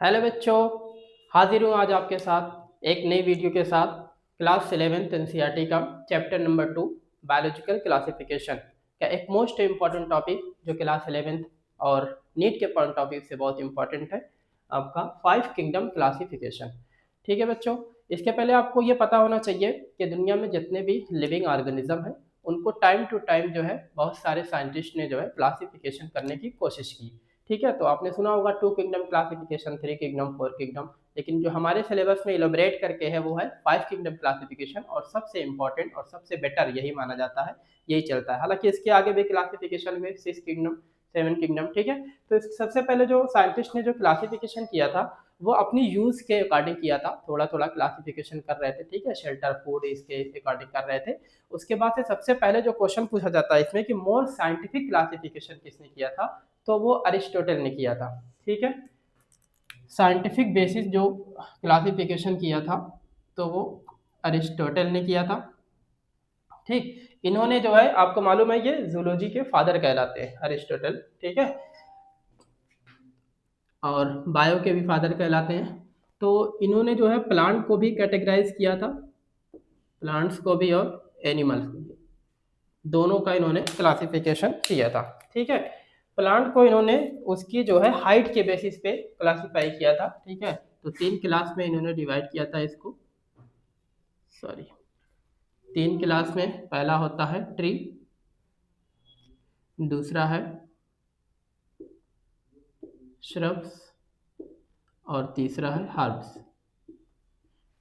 Hello बच्चों, हाजिर हूँ आज आपके साथ एक नई वीडियो के साथ। क्लास 11th एनसीईआरटी का चैप्टर नंबर 2 बायोलॉजिकल क्लासिफिकेशन का एक मोस्ट इम्पॉर्टेंट टॉपिक जो क्लास 11th और नीट के पॉइंट ऑफ व्यू से बहुत इम्पॉर्टेंट है, आपका 5 किंगडम क्लासिफिकेशन। ठीक है बच्चों, इसके पहले आपको ये पता होना चाहिए कि दुनिया में जितने भी लिविंग ऑर्गेनिज्म हैं उनको टाइम टू टाइम जो है बहुत सारे साइंटिस्ट ने जो है क्लासिफिकेशन करने की कोशिश की। ठीक है, तो आपने सुना होगा 2 किंगडम क्लासिफिकेशन, 3 किंगडम, 4 किंगडम, लेकिन जो हमारे सिलेबस में इलोबरेट करके है वो है 5 किंगडम क्लासिफिकेशन, और सबसे इंपॉर्टेंट और सबसे बेटर यही माना जाता है, यही चलता है। हालांकि इसके आगे भी क्लासिफिकेशन में 6 किंगडम, 7 किंगडम। ठीक है, तो सबसे पहले जो साइंटिस्ट ने जो क्लासिफिकेशन किया था वो अपनी यूज के अकॉर्डिंग किया था, थोड़ा थोड़ा क्लासिफिकेशन कर रहे थे। ठीक है, शेल्टर, फूड, इसके अकॉर्डिंग कर रहे थे। उसके बाद से सबसे पहले जो क्वेश्चन पूछा जाता है इसमें कि मोर साइंटिफिक क्लासिफिकेशन किसने किया था, तो वो अरिस्टोटल ने किया था। ठीक है, साइंटिफिक बेसिस जो क्लासिफिकेशन किया था तो वो अरिस्टोटल ने किया था। ठीक, इन्होंने जो है, आपको मालूम है ये जूलॉजी के फादर कहलाते हैं अरिस्टोटल। ठीक है, और बायो के भी फादर कहलाते हैं। तो इन्होंने जो है प्लांट को भी कैटेगराइज किया था, प्लांट्स को भी और एनिमल्स को भी, दोनों का इन्होंने क्लासिफिकेशन किया था। ठीक है, प्लांट को इन्होंने उसकी जो है हाइट के बेसिस पे क्लासिफाई किया था। ठीक है, तो 3 क्लास में इन्होंने डिवाइड किया था इसको, सॉरी, 3 क्लास में। पहला होता है ट्री, दूसरा है श्रब्स, और तीसरा है हर्ब्स।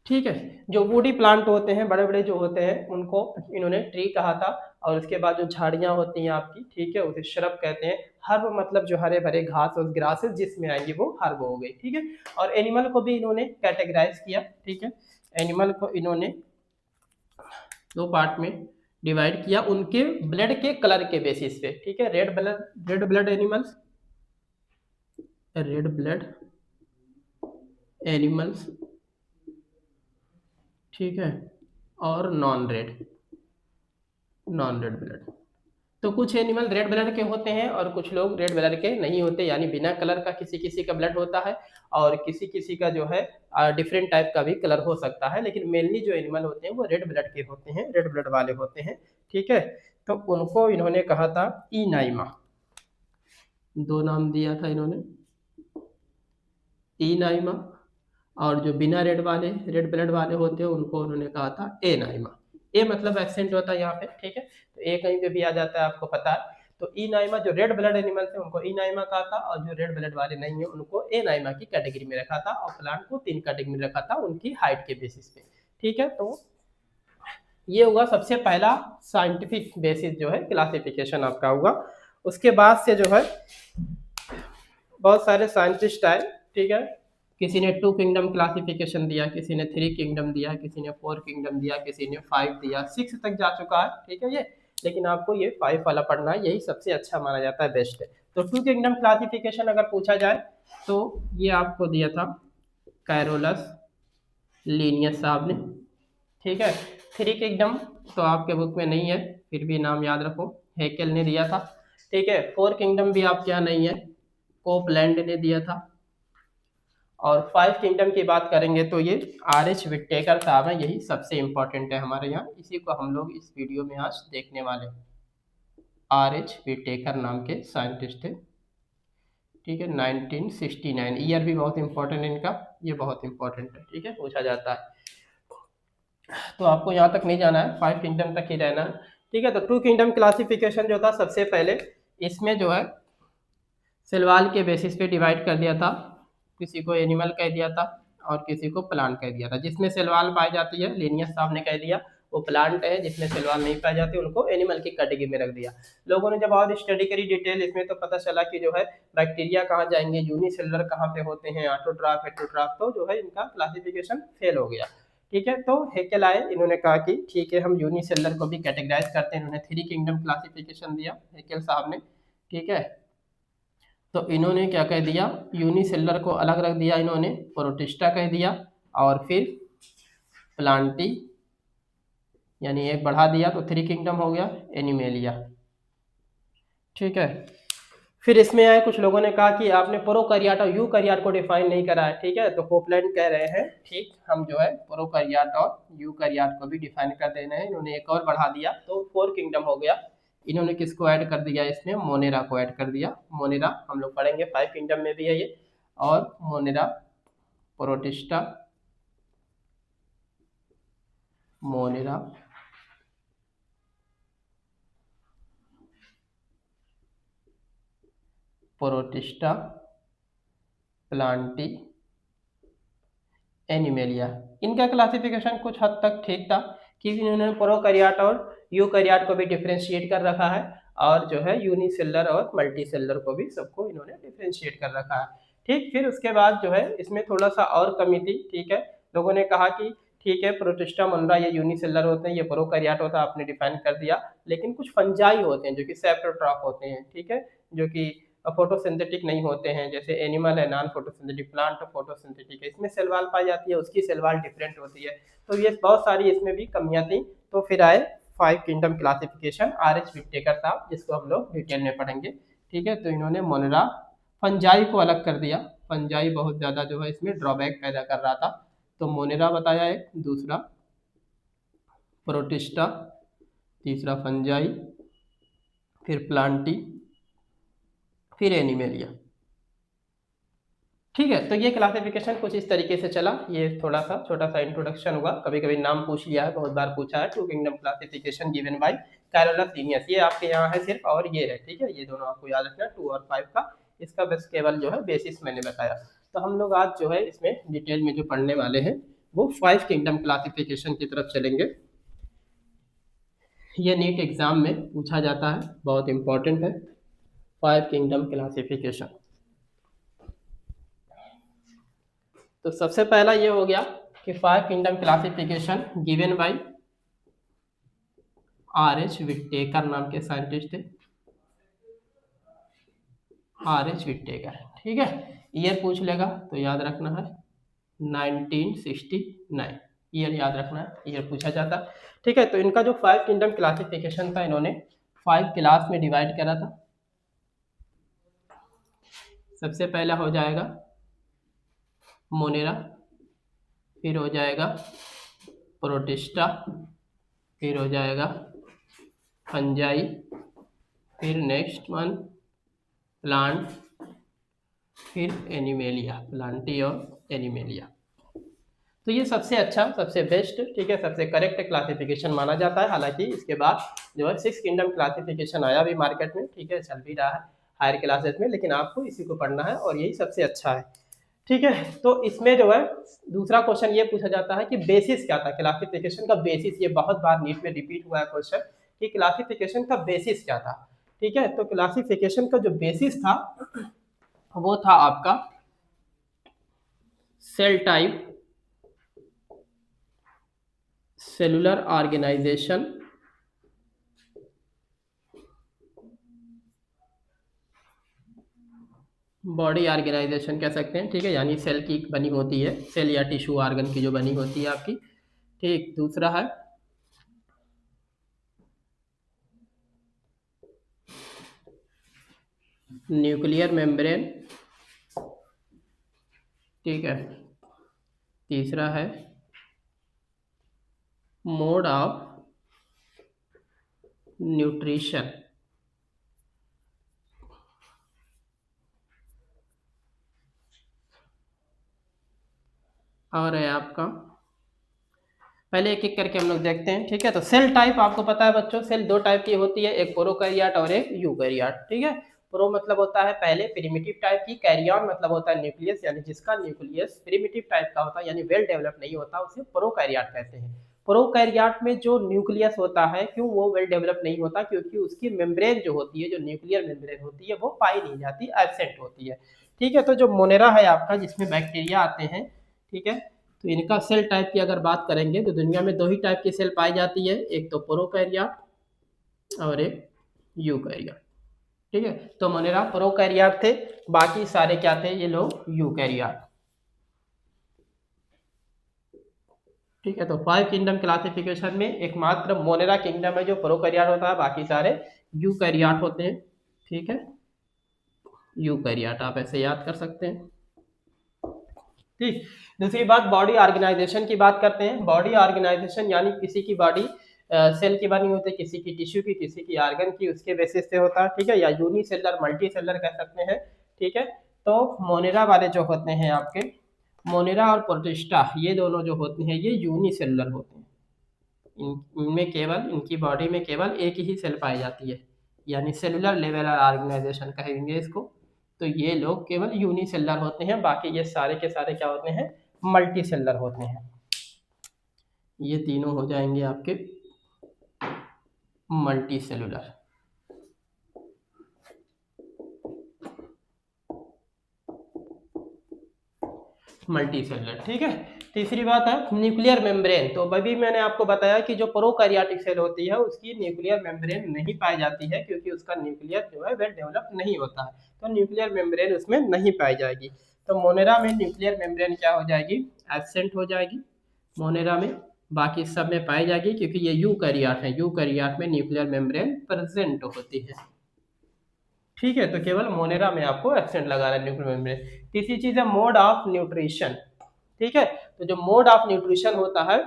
ठीक है, जो वुडी प्लांट होते हैं, बड़े बड़े जो होते हैं, उनको इन्होंने ट्री कहा था। और उसके बाद जो झाड़ियां होती हैं आपकी, ठीक है, उसे श्रब कहते हैं। हर्ब मतलब जो हरे भरे घास और ग्रासेस जिसमें आएंगी वो हर्ब हो गई। ठीक है, और एनिमल को भी इन्होंने कैटेगराइज किया। ठीक है, एनिमल को इन्होंने 2 पार्ट में डिवाइड किया उनके ब्लड के कलर के बेसिस पे। ठीक है, red blood animals, red blood animals, ठीक है, और नॉन रेड ब्लड। तो कुछ एनिमल रेड ब्लड के होते हैं और कुछ लोग रेड ब्लड के नहीं होते, यानी बिना कलर का किसी किसी का ब्लड होता है, और किसी किसी का जो है डिफरेंट टाइप का भी कलर हो सकता है। लेकिन मेनली जो एनिमल होते हैं वो रेड ब्लड के होते हैं, रेड ब्लड वाले होते हैं। ठीक है, तो उनको इन्होंने कहा था इनाइमा। 2 नाम दिया था इन्होंने, इनाइमा। और जो बिना रेड ब्लड वाले होते हैं उनको उन्होंने कहा था ए नाइमा। ए मतलब एक्सेंट होता है यहाँ पे। ठीक है, तो ए कहीं पे भी आ जाता है, आपको पता है। तो ई नाइमा, जो रेड ब्लड एनिमल्स है उनको ई नाइमा कहा था, और जो रेड ब्लड वाले नहीं है उनको ए नाइमा की कैटेगरी में रखा था। और प्लांट को 3 कैटेगरी में रखा था उनकी हाइट के बेसिस पे। ठीक है, तो ये हुआ सबसे पहला साइंटिफिक बेसिस जो है क्लासिफिकेशन आपका हुआ। उसके बाद से जो है बहुत सारे साइंटिस्ट आए। ठीक है, किसी ने 2 किंगडम क्लासिफिकेशन दिया, किसी ने 3 किंगडम दिया, किसी ने 4 किंगडम दिया, किसी ने 5 दिया, 6 तक जा चुका है। ठीक है, ये लेकिन आपको ये 5 वाला पढ़ना है, यही सबसे अच्छा माना जाता है, बेस्ट है। तो 2 किंगडम क्लासिफिकेशन अगर पूछा जाए तो ये आपको दिया था कैरोलस लीनियस साहब ने। ठीक है, 3 किंगडम तो आपके बुक में नहीं है, फिर भी नाम याद रखो, हेकेल ने दिया था। ठीक है, 4 किंगडम भी आपके यहाँ नहीं है, कोपलैंड ने दिया था। और 5 किंगडम की बात करेंगे तो ये आर.एच. विटेकर साहब हैं, यही सबसे इम्पोर्टेंट है हमारे यहाँ, इसी को हम लोग इस वीडियो में आज देखने वाले हैं। आर.एच. विटेकर नाम के साइंटिस्ट थे। ठीक है, 1969 ईयर भी बहुत इंपॉर्टेंट है इनका, ये बहुत इंपॉर्टेंट है। ठीक है, पूछा जाता है, तो आपको यहाँ तक नहीं जाना है, 5 किंगडम तक ही रहना है। ठीक है, तो 2 किंगडम क्लासिफिकेशन जो था सबसे पहले, इसमें जो है सलवाल के बेसिस पे डिवाइड कर दिया था, किसी को एनिमल कह दिया था और किसी को प्लांट कह दिया था। जिसमें सलवाल पाई जाती है, लिनियस साहब ने कह दिया वो प्लांट है, जिसमें सलवाल नहीं पाई जाती उनको एनिमल की कैटेगरी में रख दिया। लोगों ने जब और स्टडी करी डिटेल इसमें तो पता चला कि जो है बैक्टीरिया कहाँ जाएंगे, यूनिसेलुलर कहाँ पे होते हैं, ऑटोट्राफ, हेटेरोट्राफ, तो जो है इनका क्लासिफिकेशन फेल हो गया। ठीक है, तो हेकेल आए, इन्होंने कहा कि ठीक है हम यूनिसेलुलर को भी कैटेगराइज करते हैं, इन्होंने 3 किंगडम क्लासिफिकेशन दिया हेकेल साहब ने। ठीक है, तो इन्होंने क्या कह दिया, यूनिसेलुलर को अलग रख दिया, इन्होंने प्रोटिस्टा कह दिया, और फिर प्लांटी यानी एक बढ़ा दिया तो 3 किंगडम हो गया एनिमेलिया। ठीक है, फिर इसमें आए कुछ लोगों ने कहा कि आपने प्रोकैरियोट और यूकैरियोट को डिफाइन नहीं करा है, ठीक है। तो कोपलैंड कह रहे हैं ठीक, हम जो है प्रोकैरियोट और यूकैरियोट को भी डिफाइन कर देना है। इन्होंने एक और बढ़ा दिया तो 4 किंगडम हो गया। इन्होंने किसको ऐड कर दिया इसमें, मोनेरा को ऐड कर दिया। मोनेरा हम लोग पढ़ेंगे 5 किंगडम में भी है ये। और Monera, protista, Monera, protista, Plantae, animalia. इनका क्लासिफिकेशन कुछ हद तक ठीक था, क्योंकि इन्होंने प्रोकैरियोट और यूकैरियोट को भी डिफरेंशिएट कर रखा है, और जो है यूनिसेलर और मल्टीसेलर को भी सबको इन्होंने डिफरेंशिएट कर रखा है। ठीक, फिर उसके बाद जो है इसमें थोड़ा सा और कमी थी, ठीक है। लोगों ने कहा कि ठीक है प्रोटिस्टा, मोनेरा ये यूनिसेलर होते हैं, ये प्रोकैरियोट होता है, आपने डिफाइन कर दिया। लेकिन कुछ फंजाई होते हैं जो कि सेप्रोट्रॉफ होते हैं, ठीक है, जो कि फोटोसिंथेटिक नहीं होते हैं। जैसे एनिमल है नॉन फोटोसिंथेटिक, प्लांट फोटोसिंथेटिक है, इसमें सेल वॉल पाई जाती है, उसकी सेल वॉल डिफरेंट होती है। तो ये बहुत सारी इसमें भी कमियां थी। तो फिर आए 5 किंगडम क्लासिफिकेशन, आर.एच. विटेकर साहब, जिसको हम लोग डिटेल में पढ़ेंगे, ठीक है। तो इन्होंने मोनेरा, फंजाई को अलग कर दिया। फंजाई बहुत ज़्यादा जो है इसमें ड्रॉबैक पैदा कर रहा था, तो मोनेरा बताया एक, दूसरा प्रोटिस्टा, तीसरा फंजाई, फिर प्लांटी, फिर एनिमेलिया। ठीक है, तो ये क्लासिफिकेशन कुछ इस तरीके से चला। ये थोड़ा सा छोटा सा इंट्रोडक्शन हुआ, कभी कभी नाम पूछ लिया है, बहुत बार पूछा है। 2 kingdom classification given bye Carolus Linnaeus, ये आपके यहाँ है सिर्फ, और ये है, ठीक है। ये दोनों आपको याद रखना, 2 और 5 का। इसका बस केवल जो है बेसिस मैंने बताया। तो हम लोग आज जो है इसमें डिटेल में जो पढ़ने वाले हैं वो 5 किंगडम क्लासिफिकेशन की तरफ चलेंगे। ये नीट एग्जाम में पूछा जाता है, बहुत इंपॉर्टेंट है 5 किंगडम क्लासिफिकेशन। तो सबसे पहला ये हो गया कि 5 kingdom classification given by R H. Whittaker नाम के साइंटिस्ट थे, आर.एच. विटेकर, ठीक है। ईयर पूछ लेगा तो याद रखना है 1969, ईयर याद रखना है, ईयर पूछा जाता, ठीक है। तो इनका जो 5 किंगडम क्लासिफिकेशन था, इन्होंने 5 क्लास में डिवाइड करा था। सबसे पहला हो जाएगा मोनेरा, फिर हो जाएगा प्रोटिस्टा, फिर हो जाएगा फंजाई, फिर नेक्स्ट वन प्लांट, फिर एनिमेलिया, प्लांटी और एनिमेलिया। तो ये सबसे अच्छा, सबसे बेस्ट, ठीक है, सबसे करेक्ट क्लासिफिकेशन माना जाता है। हालांकि इसके बाद जो है 6 किंगडम क्लासिफिकेशन आया भी मार्केट में, ठीक है, चल भी रहा है हायर क्लासेस में, लेकिन आपको इसी को पढ़ना है और यही सबसे अच्छा है, ठीक है। तो इसमें जो है दूसरा क्वेश्चन ये पूछा जाता है कि बेसिस क्या था, क्लासिफिकेशन का बेसिस। ये बहुत बार नीट में रिपीट हुआ है क्वेश्चन कि क्लासिफिकेशन का बेसिस क्या था, ठीक है। तो क्लासिफिकेशन का जो बेसिस था वो था आपका cell type, cellular organisation, body organisation कह सकते हैं, ठीक है, यानी सेल की बनी होती है, सेल या टिश्यू ऑर्गन की जो बनी होती है आपकी, ठीक। दूसरा है न्यूक्लियर मेम्ब्रेन, ठीक है। तीसरा है मोड ऑफ न्यूट्रिशन, और है आपका, पहले एक एक करके हम लोग देखते हैं, ठीक है। तो सेल टाइप आपको पता है बच्चों, सेल 2 टाइप की होती है, एक प्रोकैरियोट और एक यूकैरियोट, ठीक है। प्रो मतलब होता है पहले प्रिमिटिव टाइप की, कैरियन मतलब होता है न्यूक्लियस, यानी जिसका न्यूक्लियस प्रिमिटिव टाइप का होता है, यानी वेल डेवलप नहीं होता, उसे प्रोकैरियोट कहते हैं। प्रोकैरियोट में जो न्यूक्लियस होता है, क्यों वो वेल डेवलप नहीं होता, क्योंकि उसकी मेम्ब्रेन जो होती है, जो न्यूक्लियर मेम्ब्रेन होती है, वो पाई नहीं जाती, एब्सेंट होती है, ठीक है। तो जो मोनेरा है आपका, जिसमें बैक्टीरिया आते हैं, ठीक है, तो इनका सेल टाइप की अगर बात करेंगे तो दुनिया में 2 ही टाइप की सेल पाई जाती है, एक तो प्रोकैरियोट और एक यूकैरियोट, ठीक है। तो मोनेरा प्रोकैरियोट थे, बाकी सारे क्या थे, ये लोग यूकैरियोट, ठीक है। तो 5 किंगडम क्लासिफिकेशन में एकमात्र मोनेरा किंगडम है जो प्रोकैरियोट होता है, बाकी सारे यूकैरियोट होते हैं, ठीक है। यूकैरियोट, आप ऐसे याद कर सकते हैं। ठीक। दूसरी बात बॉडी ऑर्गेनाइजेशन की बात करते हैं। बॉडी ऑर्गेनाइजेशन यानी किसी की बॉडी सेल की बनी होती है, किसी की टिश्यू की, किसी की ऑर्गन की, उसके बेसिस से होता है। ठीक है, या यूनिसेलर मल्टी सेलर कह सकते हैं। ठीक है, तो मोनेरा वाले जो होते हैं आपके, मोनेरा और प्रोटिस्टा, ये दोनों जो होते हैं ये यूनिसेलुलर होते हैं। इनमें केवल, इनकी बॉडी में केवल एक ही सेल पाई जाती है, यानी सेलुलर लेवल ऑर्गेनाइजेशन कहेंगे इसको। तो ये लोग केवल यूनिसेलुलर होते हैं, बाकी ये सारे के सारे क्या होते हैं, मल्टी सेलुलर होते हैं। ये तीनों हो जाएंगे आपके मल्टी सेलुलर। Multi cellular. ठीक है, तीसरी बात है न्यूक्लियर मेम्ब्रेन। तो अभी मैंने आपको बताया कि जो प्रोकैरियोटिक सेल होती है उसकी न्यूक्लियर मेम्ब्रेन नहीं पाई जाती है, क्योंकि उसका न्यूक्लियर जो है वेल डेवलप नहीं होता है, तो न्यूक्लियर मेम्ब्रेन उसमें नहीं पाई जाएगी। तो मोनेरा में न्यूक्लियर मेम्ब्रेन क्या हो जाएगी, एब्सेंट हो जाएगी मोनेरा में। बाकी सब में पाई जाएगी, क्योंकि ये यूकैरियोट है, यूकैरियोट में न्यूक्लियर मेम्ब्रेन प्रेजेंट होती है। ठीक है, तो केवल मोनेरा में आपको एक्सेंट लगा रहा है न्यूक्लियर मेम्ब्रेन। तीसरी चीज है मोड ऑफ न्यूट्रिशन। ठीक है, तो जो मोड ऑफ न्यूट्रिशन होता है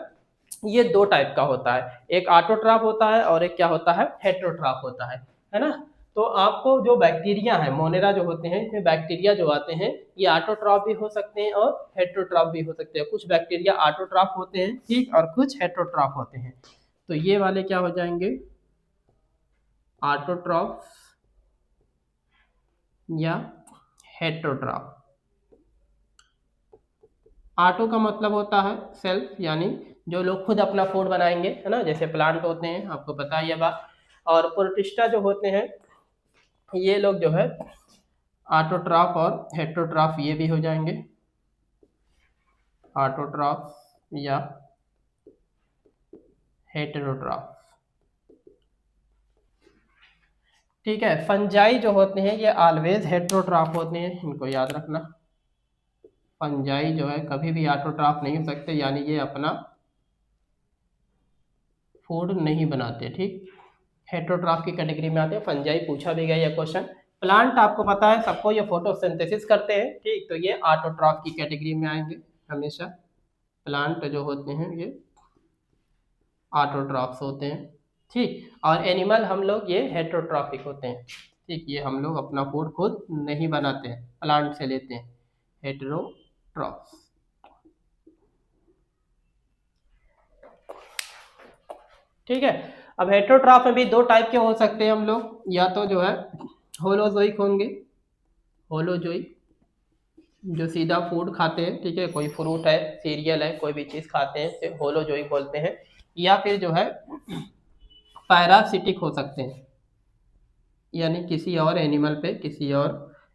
ये दो टाइप का होता है, एक ऑटोट्रॉफ होता है और एक क्या होता है, हेटेरोट्रॉफ होता है ना। तो आपको जो बैक्टीरिया है, मोनेरा जो होते हैं इसमें बैक्टीरिया जो आते हैं ये ऑटोट्रॉफ भी हो सकते हैं और हेटेरोट्रॉफ भी हो सकते हैं। कुछ बैक्टीरिया ऑटोट्रॉफ होते हैं, ठीक, और कुछ हेटेरोट्रॉफ होते हैं। तो ये वाले क्या हो जाएंगे, ऑटोट्रॉफ या हेटेरोट्रॉफ। ऑटो का मतलब होता है सेल्फ, यानी जो लोग खुद अपना फूड बनाएंगे, है ना, जैसे प्लांट होते हैं, आपको पता है ये बात। और प्रोटिस्टा जो होते हैं ये लोग जो है ऑटोट्रॉफ और हेटेरोट्रॉफ ये भी हो जाएंगे, ऑटोट्रॉफ या हेटेरोट्रॉफ। ठीक है, फंजाई जो होते हैं ये ऑलवेज हेटेरोट्रॉफ होते हैं, इनको याद रखना। फंजाई जो है कभी भी ऑटोट्रॉफ नहीं हो सकते, यानी ये अपना फूड नहीं बनाते। ठीक, हेटेरोट्रॉफ की कैटेगरी में आते हैं। फंजाई पूछा भी गया ये क्वेश्चन। प्लांट आपको पता है सबको, ये फोटोसिंथेसिस करते हैं, ठीक, तो ये ऑटोट्रॉफ की कैटेगरी में आएंगे हमेशा। प्लांट जो होते हैं ये ऑटोट्रॉफ्स होते हैं। ठीक, और एनिमल हम लोग ये हेटेरोट्रॉफिक होते हैं। ठीक, ये हम लोग अपना फूड खुद नहीं बनाते हैं, प्लांट से लेते हैं, हेटेरोट्रॉफ्स। ठीक है, अब हेटेरोट्रॉफ में भी दो टाइप के हो सकते हैं हम लोग, या तो जो है होलोजोइक होंगे, होलोजोइक जो सीधा फूड खाते हैं, ठीक है, कोई फ्रूट है, सीरियल है, कोई भी चीज़ खाते हैं इसे होलोजोइक बोलते हैं। या फिर जो है पैरासिटिक हो सकते हैं, यानी किसी और एनिमल पे, किसी और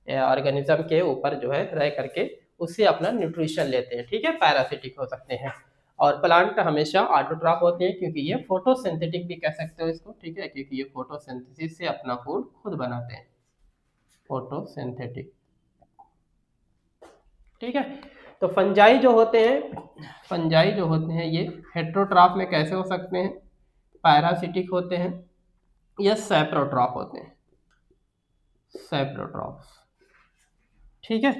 ऑर्गेनिज्म के ऊपर जो है रह करके उससे अपना न्यूट्रिशन लेते हैं। ठीक है, पैरासिटिक हो सकते हैं। और प्लांट हमेशा ऑटोट्रॉफ होते हैं, क्योंकि ये फोटोसिंथेटिक भी कह सकते हो इसको। ठीक है, क्योंकि ये फोटोसिंथेसिस से अपना फूड खुद बनाते हैं, फोटोसिंथेटिक। ठीक है, तो फंजाई जो होते हैं, फंजाई जो होते हैं ये हेटेरोट्रॉफ में कैसे हो सकते हैं, पैरासिटिक होते हैं या सैप्रोट्रॉफ होते हैं, सैप्रोट्रॉफ। ठीक है,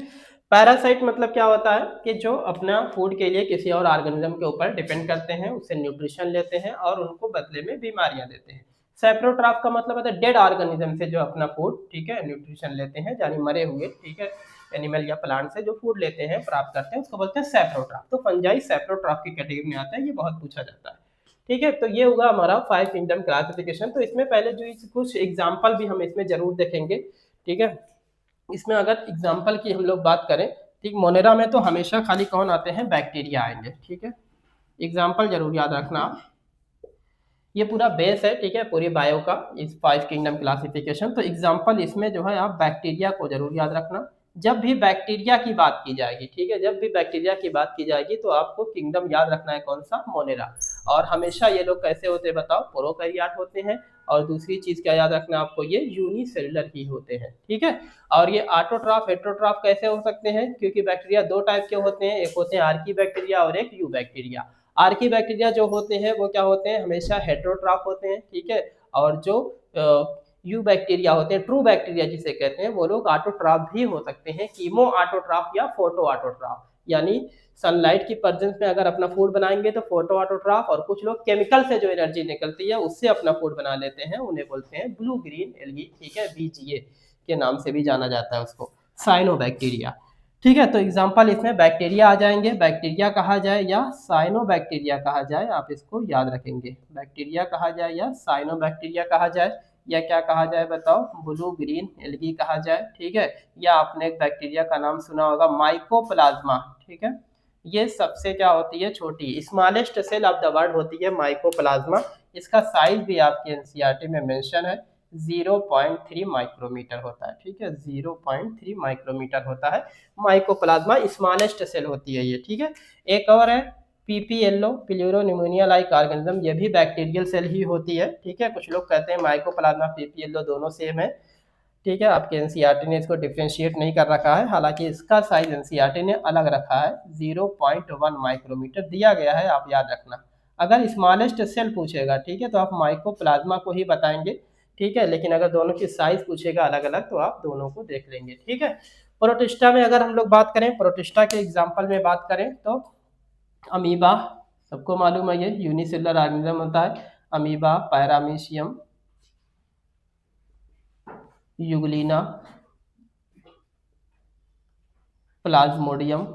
पैरासाइट मतलब क्या होता है कि जो अपना फूड के लिए किसी और ऑर्गेनिज्म के ऊपर डिपेंड करते हैं, उससे न्यूट्रिशन लेते हैं और उनको बदले में बीमारियां देते हैं। सैप्रोट्रॉफ का मतलब होता है डेड ऑर्गेनिज्म से जो अपना फूड, ठीक है, न्यूट्रिशन लेते हैं, यानी मरे हुए, ठीक है, एनिमल या प्लांट से जो फूड लेते हैं, प्राप्त करते हैं, उसको बोलते हैं सैप्रोट्रॉफ। तो फंजाई सैप्रोट्रॉफ की कैटेगरी में आता है, ये बहुत पूछा जाता है। ठीक है, तो ये होगा हमारा 5 किंगडम क्लासिफिकेशन। तो इसमें पहले जो कुछ एग्जाम्पल भी हम इसमें जरूर देखेंगे। ठीक है, इसमें अगर एग्जाम्पल की हम लोग बात करें, ठीक, मोनेरा में तो हमेशा खाली कौन आते हैं, बैक्टीरिया आएंगे। ठीक है, एग्जाम्पल जरूर याद रखना आप, ये पूरा बेस है, ठीक है, पूरी बायो का, इस 5 किंगडम क्लासिफिकेशन। तो एग्जाम्पल इसमें जो है आप बैक्टीरिया को जरूर याद रखना। जब भी बैक्टीरिया की बात की जाएगी, ठीक है, जब भी बैक्टीरिया की बात की जाएगी तो आपको किंगडम याद रखना है, कौन सा, मोनेरा। और हमेशा ये लोग कैसे होते हैं बताओ, प्रोकैरियोट होते हैं। और दूसरी चीज क्या याद रखना आपको, ये यूनिसेलुलर ही होते हैं। ठीक है, और ये ऑटोट्रॉफ हेटेरोट्रॉफ कैसे हो सकते हैं, क्योंकि बैक्टीरिया दो टाइप के होते हैं, एक होते हैं आर्की बैक्टीरिया और एक यू बैक्टीरिया। आर्की बैक्टीरिया जो होते हैं वो क्या होते हैं, हमेशा हेटेरोट्रॉफ होते हैं। ठीक है, और जो यू बैक्टीरिया होते हैं, ट्रू बैक्टीरिया जिसे कहते हैं, वो लोग ऑटोट्रॉफ भी हो सकते हैं, कीमो ऑटोट्रॉफ या फोटो ऑटोट्रॉफ, यानी सनलाइट की प्रेजेंस में अगर अपना फूड बनाएंगे तो फोटो ऑटोट्रॉफ, और कुछ लोग केमिकल से जो एनर्जी निकलती है उससे अपना फूड बना लेते हैं, उन्हें बोलते हैं ब्लू ग्रीन एल्गी, ठीक है, बीजीए के नाम से भी जाना जाता है उसको, साइनोबैक्टीरिया। ठीक है, तो एग्जाम्पल इसमें बैक्टीरिया आ जाएंगे, बैक्टीरिया कहा जाए या साइनोबैक्टीरिया कहा जाए, आप इसको याद रखेंगे, बैक्टीरिया कहा जाए या साइनोबैक्टीरिया कहा जाए या क्या कहा जाए बताओ, ब्लू ग्रीन एल्गी कहा जाए, ठीक है, या आपने एक बैक्टीरिया का नाम सुना होगा माइकोप्लाज्मा, ठीक है, ये सबसे क्या होती है, छोटी smallest cell of the world होती है माइकोप्लाज्मा, इसका साइज भी आपके एनसीईआरटी में मेंशन है, 0.3 माइक्रोमीटर होता है, ठीक है, 0.3 माइक्रोमीटर होता है माइकोप्लाज्मा, स्मॉलेस्ट सेल होती है ये, ठीक है। एक और है पीपीएलओ, प्लूरोनिमोनिया लाइक ऑर्गेनिज्म, ये भी बैक्टीरियल सेल ही होती है, ठीक है, कुछ लोग कहते हैं माइकोप्लाज्मा पीपीएलओ दोनों सेम है, ठीक है, आपके एनसीईआरटी ने इसको डिफ्रेंशिएट नहीं कर रखा है, हालांकि इसका साइज एनसीईआरटी ने अलग रखा है, 0.1 माइक्रोमीटर दिया गया है, आप याद रखना। अगर स्मॉलेस्ट सेल पूछेगा, ठीक है, तो आप माइकोप्लाज्मा को ही बताएंगे, ठीक है, लेकिन अगर दोनों की साइज पूछेगा अलग अलग तो आप दोनों को देख लेंगे, ठीक है। प्रोटिस्टा में अगर हम लोग बात करें, प्रोटिस्टा के एग्जाम्पल में बात करें तो अमीबा, सबको मालूम है ये यूनिसेलुलर ऑर्गेनिज्म होता है, अमीबा, पैरामीशियम, यूग्लिना, प्लाज्मोडियम।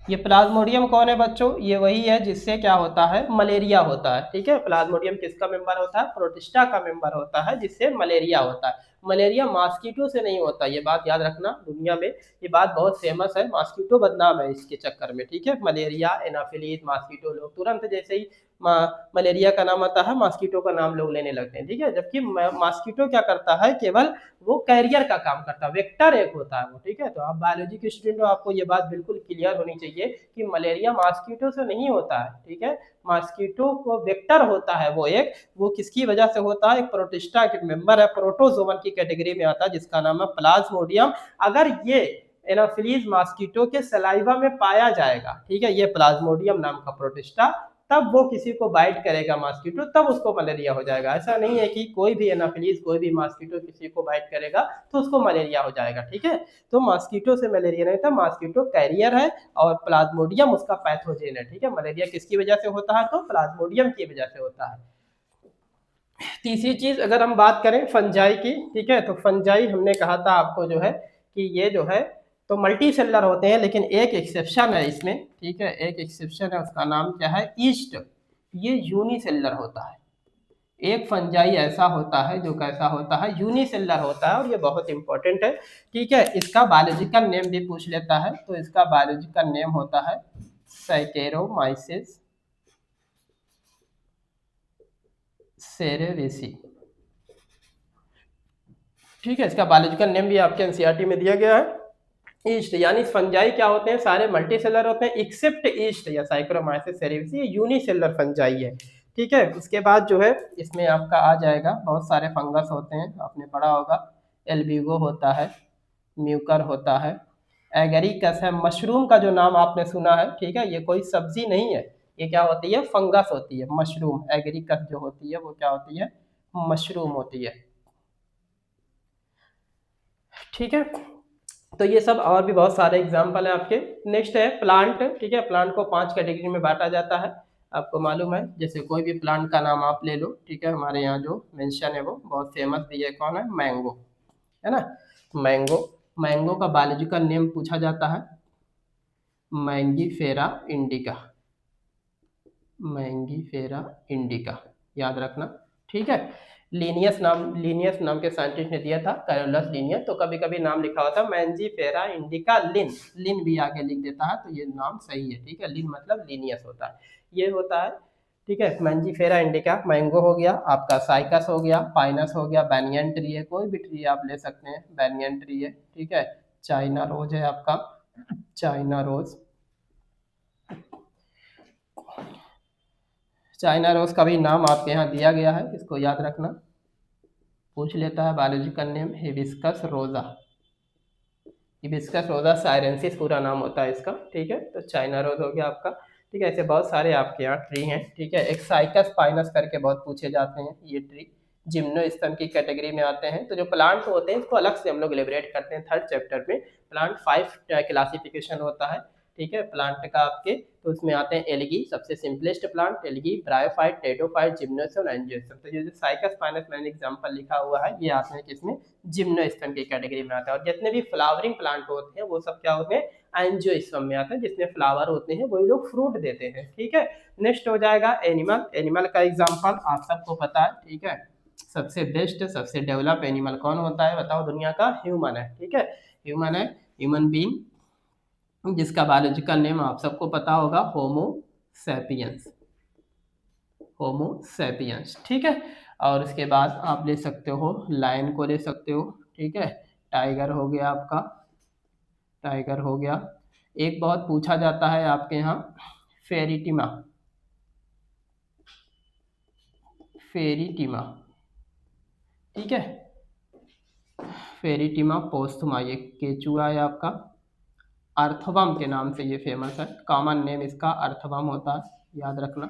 ये प्लाज्मोडियम कौन है बच्चों, ये वही है जिससे क्या होता है, मलेरिया होता है, ठीक है, प्लाज्मोडियम किसका मेंबर होता है, प्रोटिस्टा का मेंबर होता है, जिससे मलेरिया होता है। मलेरिया मॉस्किटो से नहीं होता, ये बात याद रखना, दुनिया में ये बात बहुत फेमस है, मॉस्किटो बदनाम है इसके चक्कर में, ठीक है, मलेरिया, एनाफिलीज, मॉस्किटो, लोग तुरंत जैसे ही मलेरिया का नाम आता है मॉस्किटो का नाम लोग लेने लगते हैं, ठीक है, जबकि मॉस्किटो क्या करता है, केवल वो कैरियर का काम करता है, वेक्टर एक होता है वो, ठीक है। तो आप बायोलॉजी के स्टूडेंट हो, आपको ये बात बिल्कुल क्लियर होनी चाहिए कि मलेरिया मॉस्किटो से नहीं होता है, ठीक है, मॉस्किटो को वेक्टर होता है वो एक, वो किसकी वजह से होता है, एक प्रोटिस्टा के मेंबर है, प्रोटोजोवन की कैटेगरी में आता है, जिसका नाम है प्लाज्मोडियम। अगर ये एनाफिलीज मॉस्किटो के सलाइवा में पाया जाएगा, ठीक है, ये प्लाज्मोडियम नाम का प्रोटिस्टा, तब वो किसी को बाइट करेगा मॉस्किटो, तब उसको मलेरिया हो जाएगा। ऐसा नहीं है कि कोई भी एनाफिलीज, कोई भी मॉस्किटो किसी को बाइट करेगा तो उसको मलेरिया हो जाएगा, ठीक है। तो मॉस्किटो से मलेरिया नहीं था, मॉस्किटो कैरियर है और प्लाज्मोडियम उसका पैथोजेन है, ठीक है। मलेरिया किसकी वजह से होता है, तो प्लाज्मोडियम की वजह से होता है। तीसरी चीज अगर हम बात करें फंजाई की, ठीक है, तो फंजाई हमने कहा था आपको जो है कि ये जो है तो मल्टी सेलर होते हैं, लेकिन एक एक्सेप्शन है इसमें, ठीक है, एक एक्सेप्शन है, उसका नाम क्या है, ईस्ट, ये यूनिसेलर होता है। एक फंजाई ऐसा होता है जो कैसा होता है, यूनिसेलर होता है, और ये बहुत इंपॉर्टेंट है, ठीक है। इसका बायोलॉजिकल नेम भी पूछ लेता है, तो इसका बायोलॉजिकल नेम होता है सैकेरोमाइसिस सेरेविसी, ठीक है, इसका बायोलॉजिकल नेम भी आपके एनसीईआरटी में दिया गया है। ईस्ट यानी फंजाई क्या होते हैं, सारे मल्टी सेलर होते हैं एक्सेप्ट ईस्ट या साइक्रोमाइसिस सेरेविसी, ये यूनिसेलर फंजाई है, ठीक है। इसके बाद जो है इसमें आपका आ जाएगा, बहुत सारे फंगस होते हैं, आपने पढ़ा होगा, एल्बिगो होता है, म्यूकर होता है, एगेरिकस है, मशरूम का जो नाम आपने सुना है, ठीक है, ये कोई सब्जी नहीं है, ये क्या होती है, फंगस होती है, मशरूम, एगेरिकस जो होती है वो क्या होती है, मशरूम होती है, ठीक है। तो ये सब और भी बहुत सारे एग्जाम्पल हैं आपके। नेक्स्ट है प्लांट, ठीक है, प्लांट को 5 कैटेगरी में बांटा जाता है, आपको मालूम है, जैसे कोई भी प्लांट का नाम आप ले लो, ठीक है, हमारे यहाँ जो मेंशन है वो बहुत फेमस भी है, कौन है, मैंगो, है ना, मैंगो, मैंगो का बायोलॉजिकल नेम पूछा जाता है मैंगीफेरा इंडिका, मैंगीफेरा इंडिका, याद रखना, ठीक है। लीनियस नाम के साइंटिस्ट ने दिया था, कैरोलस लीनियस, तो कभी कभी नाम लिखा होता है मैंजीफेरा इंडिका लिन, लिन भी आगे लिख देता है, तो ये नाम सही है, ठीक है, लिन मतलब लीनियस होता है, ये होता है, ठीक है। मैंजीफेरा इंडिका मैंगो हो गया, आपका साइकस हो गया, पाइनस हो गया, बैनियन ट्री है, कोई भी ट्री आप ले सकते हैं, बैनियन ट्री है, ठीक है, चाइना रोज है आपका, चाइना रोज, चाइना रोज का भी नाम आपके यहाँ दिया गया है, इसको याद रखना, पूछ लेता है बायोलॉजिकल नेम हिबिस्कस रोजा, हिबिस्कस रोजा साइरेंसिस पूरा नाम होता है इसका, ठीक है। तो चाइना रोज हो गया आपका, ठीक है, ऐसे बहुत सारे आपके यहाँ ट्री हैं, ठीक है। एक साइकस पाइनस करके बहुत पूछे जाते हैं ये ट्री, जिम्नोस्पर्म की कैटेगरी में आते हैं। तो जो प्लांट होते हैं इसको अलग से हम लोग इलेबरेट करते हैं थर्ड चैप्टर में। प्लांट 5 क्लासिफिकेशन होता है, ठीक है, प्लांट का आपके। तो उसमें आते हैं एल्गी, सबसे simplest plant algae, bryophyte, pteridophyte, gymnosperm, angiosperm. तो ये जो साइकस फाइनस मैंने एग्जांपल लिखा हुआ है ये आते हैं किसमें, जिम्नोस्पर्म की कैटेगरी में आता है। और जितने भी फ्लावरिंग प्लांट होते हैं वो सब क्या होते हैं, एंजियोस्पर्म में आते हैं, जिसमें फ्लावर होते हैं वही लोग फ्रूट देते हैं, ठीक है। नेक्स्ट हो जाएगा एनिमल। एनिमल का एग्जाम्पल आप सबको पता है, ठीक है, सबसे बेस्ट सबसे डेवलप एनिमल कौन होता है बताओ दुनिया का, ह्यूमन है, ठीक है, ह्यूमन है, ह्यूमन बीइंग, जिसका बायोलॉजिकल नेम आप सबको पता होगा, होमो सैपियंस, होमो सैपियंस, ठीक है। और उसके बाद आप ले सकते हो लायन को ले सकते हो, ठीक है, टाइगर हो गया आपका, टाइगर हो गया। एक बहुत पूछा जाता है आपके यहाँ फेरिटिमा, फेरिटिमा, ठीक है, फेरिटिमा पोस्थुमा, ये केचुआ है आपका, अर्थवम के नाम से ये फेमस है, कॉमन नेम इसका अर्थवम होता है, याद रखना।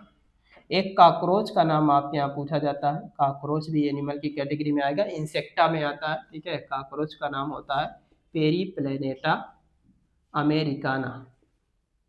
एक कॉकरोच का नाम आपके यहाँ पूछा जाता है, कॉकरोच भी एनिमल की कैटेगरी में आएगा, इंसेक्टा में आता है, ठीक है, कॉकरोच का नाम होता है पेरीप्लेनेटा अमेरिकाना,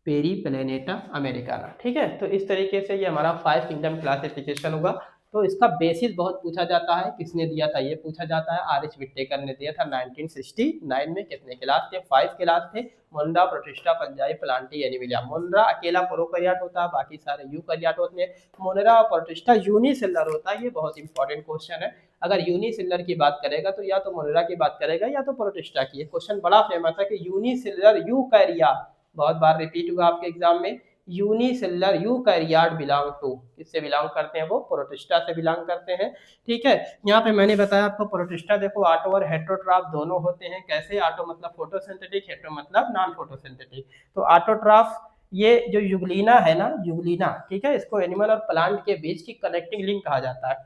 पेरीप्लेनेटा अमेरिकाना, ठीक है। तो इस तरीके से ये हमारा 5 किंगडम क्लासिफिकेशन हुआ। तो इसका बेसिस बहुत पूछा जाता है, किसने दिया था ये पूछा जाता है, आर एच विट्टेकर ने दिया था 1969 में। कितने क्लास थे, 5 क्लास थे, मोनरा, प्रोटिस्टा, फंजाई, प्लांटी, एनिमिलिया। मोनरा अकेला प्रोकैरियोट होता है, बाकी सारे यूकैरियोट होते हैं। मोनरा और प्रोटिस्टा यूनिसेलुलर होता है, ये बहुत इंपॉर्टेंट क्वेश्चन है। अगर यूनिसेलुलर की बात करेगा तो या तो मोनरा की बात करेगा या तो प्रोटिस्टा की। क्वेश्चन बड़ा फेमस है कि यूनिसेलुलर यूकैरिया, बहुत बार रिपीट हुआ आपके एग्जाम में, यूनिसेलुलर यूकैरियोट बिलोंग टू, किससे बिलोंग करते हैं वो, प्रोटिस्टा से बिलोंग करते हैं, ठीक है। यहाँ पे मैंने बताया आपको प्रोटिस्टा देखो ऑटो और हेटेरोट्रॉफ दोनों होते हैं। कैसे, ऑटो मतलब फोटोसिंथेटिक, हेटेरो मतलब नॉन फोटोसिंथेटिक। तो ऑटोट्रॉफ ये जो युगलीना है ना, युगलीना, ठीक है, इसको एनिमल और प्लांट के बीच की कनेक्टिंग लिंक कहा जाता है।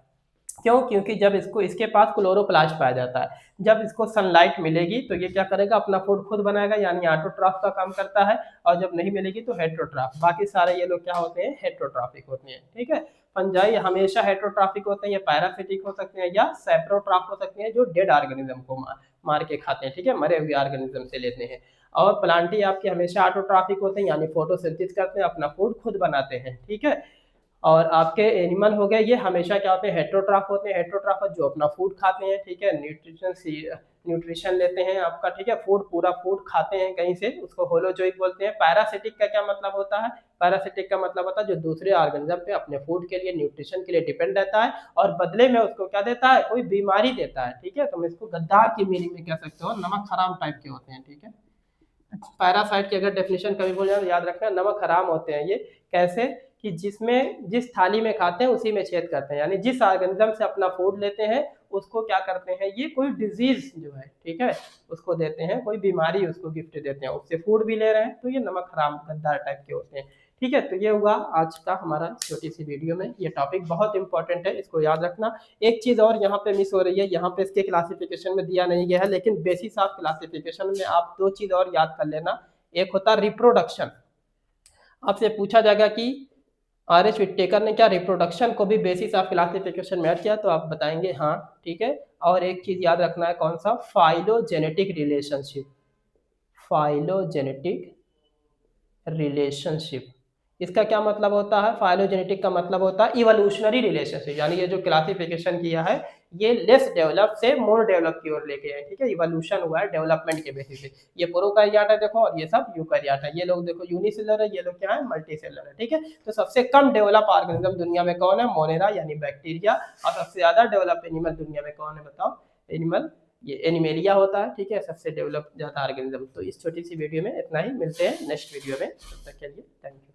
क्यों, क्योंकि जब इसको इसके पास क्लोरोप्लास्ट पाया जाता है, जब इसको सनलाइट मिलेगी तो ये क्या करेगा, अपना फूड खुद बनाएगा, यानी ऑटोट्रॉफ का काम करता है। और जब नहीं मिलेगी तो हेटेरोट्रॉफ, बाकी सारे ये लोग क्या होते हैं, हेटेरोट्रॉफिक होते हैं, ठीक है। फंजाई हमेशा हेटेरोट्रॉफिक होते हैं, ये पैरासिटिक हो सकते हैं या सेप्रोट्रॉफ हो सकते हैं, जो डेड ऑर्गेनिज्म को मार के खाते हैं, ठीक है, मरे हुए ऑर्गेनिज्म से लेते हैं। और प्लांटी आपके हमेशा ऑटोट्रॉफिक होते हैं, यानी फोटोसिंथेसिस करते हैं, अपना फूड खुद बनाते हैं, ठीक है। और आपके एनिमल हो गए ये हमेशा क्या होते हैं, हेटेरोट्रॉफ होते हैं। हेटेरोट्रॉफ जो अपना फूड खाते हैं, ठीक है, न्यूट्रिशन लेते हैं आपका, ठीक है, फूड पूरा फूड खाते हैं कहीं से, उसको होलोजोइक बोलते हैं। पैरासिटिक का क्या मतलब होता है, पैरासिटिक का मतलब होता है जो दूसरे ऑर्गेनिज्म पे अपने फूड के लिए, न्यूट्रिशन के लिए डिपेंड रहता है और बदले में उसको क्या देता है, कोई बीमारी देता है, ठीक है। तो हम इसको गद्दार की मीनिंग में कह सकते हो, नमक हराम टाइप के होते हैं, ठीक है। पैरासाइट की अगर डेफिनेशन कभी भूल जाए तो याद रखना, नमक हराम होते हैं ये। कैसे, कि जिसमें जिस थाली में खाते हैं उसी में छेद करते हैं, यानी जिस ऑर्गेनिज्म से अपना फूड लेते हैं उसको क्या करते हैं, ये कोई डिजीज जो है, ठीक है, उसको देते हैं, कोई बीमारी उसको गिफ्ट देते हैं, उससे फूड भी ले रहे हैं, तो ये नमक हराम गद्दार टाइप के होते हैं, ठीक है। तो ये हुआ आज का हमारा छोटी सी वीडियो में, ये टॉपिक बहुत इंपॉर्टेंट है, इसको याद रखना। एक चीज और यहाँ पे मिस हो रही है, यहाँ पे इसके क्लासिफिकेशन में दिया नहीं गया है, लेकिन बेसिस ऑफ क्लासिफिकेशन में आप 2 चीज और याद कर लेना। एक होता है रिप्रोडक्शन, आपसे पूछा जाएगा कि आर एच विट्टेकर ने क्या रिप्रोडक्शन को भी बेसिस ऑफ क्लासिफिकेशन में ऐड किया, तो आप बताएंगे हाँ, ठीक है। और एक चीज याद रखना है, कौन सा, फाइलोजेनेटिक रिलेशनशिप, फाइलोजेनेटिक रिलेशनशिप, इसका क्या मतलब होता है, फाइलोजेनेटिक का मतलब होता है इवोल्यूशनरी रिलेशनशिप, यानी ये जो क्लासिफिकेशन किया है ये लेस डेवलप से मोर डेवलप की ओर लेके आए, ठीक है, इवोल्यूशन हुआ है डेवलपमेंट के बेसिस पे। ये प्रोकैरियोट है देखो, और ये सब यूकैरियोट है, ये लोग देखो यूनिसेलुलर है, ये लोग क्या है, मल्टीसेलुलर है, ठीक है। तो सबसे कम डेवलप ऑर्गेनिज्म दुनिया में कौन है, मोनेरा यानी बैक्टीरिया। और सबसे ज्यादा डेवलप एनिमल दुनिया में कौन है बताओ, एनिमल, ये एनिमेलिया होता है, ठीक है, सबसे डेवलप ज्यादा ऑर्गेनिज्म। तो इस छोटी सी वीडियो में इतना ही, मिलते हैं नेक्स्ट वीडियो में, तब तक के लिए थैंक यू।